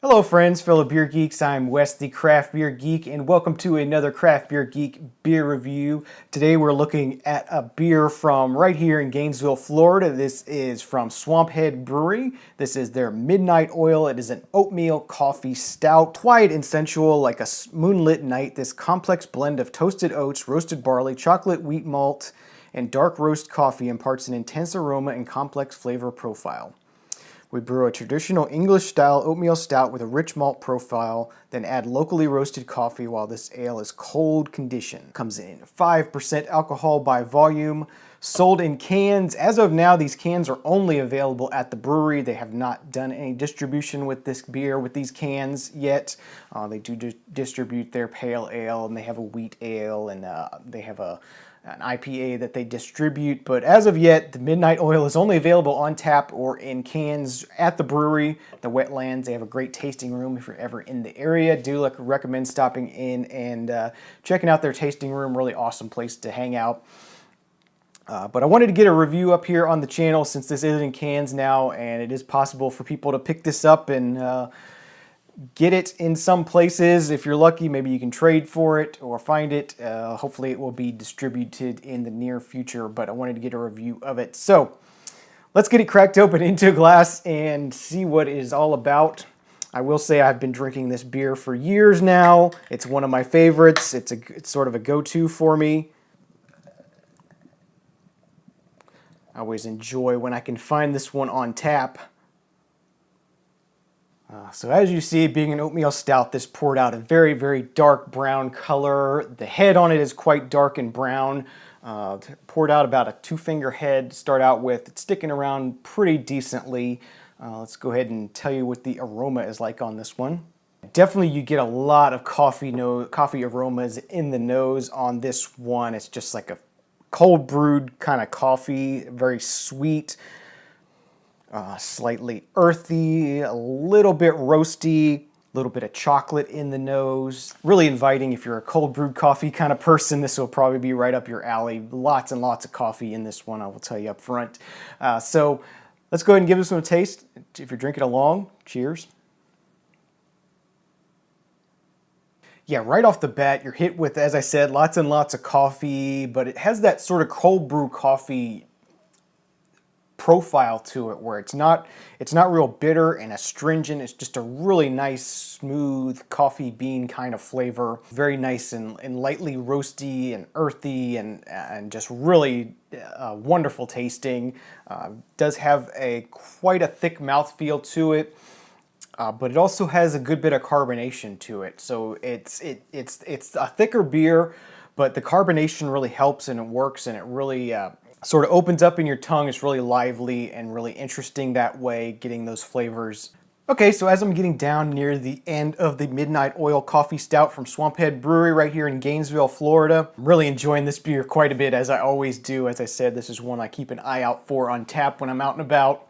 Hello friends, fellow beer geeks, I'm Wes the Craft Beer Geek, and welcome to another Craft Beer Geek beer review. Today we're looking at a beer from right here in Gainesville, Florida. This is from Swamphead Brewery. This is their Midnight Oil. It is an oatmeal coffee stout. Quiet and sensual like a moonlit night, this complex blend of toasted oats, roasted barley, chocolate wheat malt, and dark roast coffee imparts an intense aroma and complex flavor profile. We brew a traditional English-style oatmeal stout with a rich malt profile, then add locally roasted coffee while this ale is cold condition. Comes in 5% alcohol by volume, sold in cans. As of now, these cans are only available at the brewery. They have not done any distribution with this beer, with these cans yet. They do distribute their pale ale, and they have a wheat ale, and they have an IPA that they distribute, but as of yet, the Midnight Oil is only available on tap or in cans at the brewery, the Wetlands. They have a great tasting room if you're ever in the area. Do recommend stopping in and checking out their tasting room. Really awesome place to hang out. But I wanted to get a review up here on the channel since this is in cans now, and it is possible for people to pick this up and get it in some places. If you're lucky, maybe you can trade for it or find it. Hopefully it will be distributed in the near future, but I wanted to get a review of it. So let's get it cracked open into a glass and see what it is all about. I will say I've been drinking this beer for years now. It's one of my favorites. It's sort of a go-to for me. I always enjoy when I can find this one on tap. So as you see, being an oatmeal stout, this poured out a very, very dark brown color. The head on it is quite dark and brown. Poured out about a 2-finger head to start out with. It's sticking around pretty decently. Let's go ahead and tell you what the aroma is like on this one. Definitely you get a lot of coffee aromas in the nose on this one. It's just like a cold brewed kind of coffee, very sweet. Slightly earthy, a little bit roasty, a little bit of chocolate in the nose. Really inviting if you're a cold brewed coffee kind of person. This will probably be right up your alley. Lots and lots of coffee in this one, I will tell you up front. So let's go ahead and give this one a taste. If you're drinking along, cheers. Yeah, right off the bat, you're hit with, as I said, lots and lots of coffee, but it has that sort of cold brew coffee profile to it where it's not real bitter and astringent. It's just a really nice, smooth coffee bean kind of flavor. Very nice and lightly roasty and earthy and just really wonderful tasting. Does have quite a thick mouthfeel to it. But it also has a good bit of carbonation to it. So it's a thicker beer, but the carbonation really helps and it works and it really sort of opens up in your tongue. It's really lively and really interesting that way, getting those flavors. Okay, so as I'm getting down near the end of the Midnight Oil Coffee Stout from Swamphead Brewery right here in Gainesville, Florida, I'm really enjoying this beer quite a bit, as I always do. As I said, this is one I keep an eye out for on tap when I'm out and about.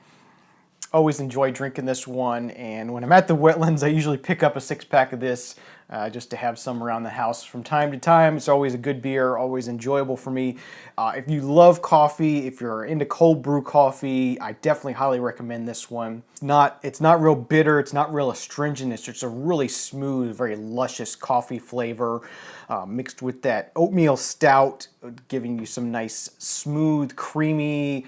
Always enjoy drinking this one, and when I'm at the Wetlands, I usually pick up a 6-pack of this just to have some around the house from time to time. It's always a good beer, always enjoyable for me. If you love coffee, if you're into cold brew coffee, I definitely highly recommend this one. It's not real bitter, it's not real astringent, it's just a really smooth, very luscious coffee flavor mixed with that oatmeal stout, giving you some nice, smooth, creamy,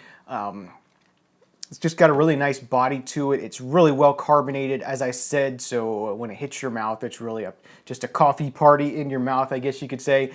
it's just got a really nice body to it. It's really well carbonated, as I said, so when it hits your mouth, it's really just a coffee party in your mouth, I guess you could say.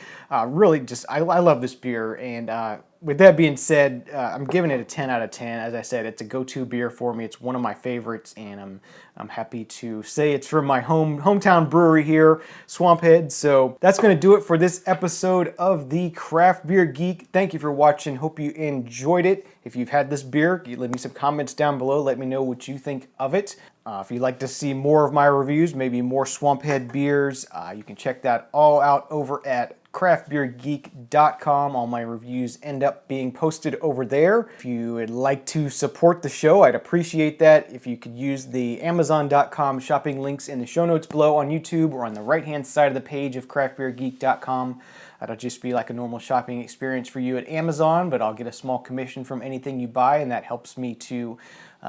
Really just, I love this beer, and with that being said, I'm giving it a 10 out of 10. As I said, it's a go-to beer for me. It's one of my favorites, and I'm happy to say it's from my hometown brewery here, Swamphead. So that's going to do it for this episode of the Craft Beer Geek. Thank you for watching. Hope you enjoyed it. If you've had this beer, you leave me some comments down below. Let me know what you think of it. If you'd like to see more of my reviews, maybe more Swamphead beers, you can check that all out over at craftbeergeek.com. All my reviews end up being posted over there. If you would like to support the show, I'd appreciate that. If you could use the Amazon.com shopping links in the show notes below on YouTube or on the right-hand side of the page of craftbeergeek.com. That'll just be like a normal shopping experience for you at Amazon, but I'll get a small commission from anything you buy, and that helps me to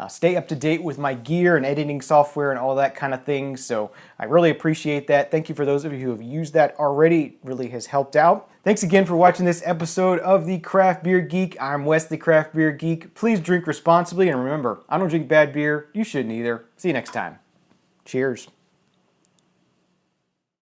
stay up to date with my gear and editing software and all that kind of thing. So I really appreciate that. Thank you for those of you who have used that already. It really has helped out. Thanks again for watching this episode of the Craft Beer Geek. I'm Wes, the Craft Beer Geek. Please drink responsibly, and remember, I don't drink bad beer. You shouldn't either. See you next time. Cheers.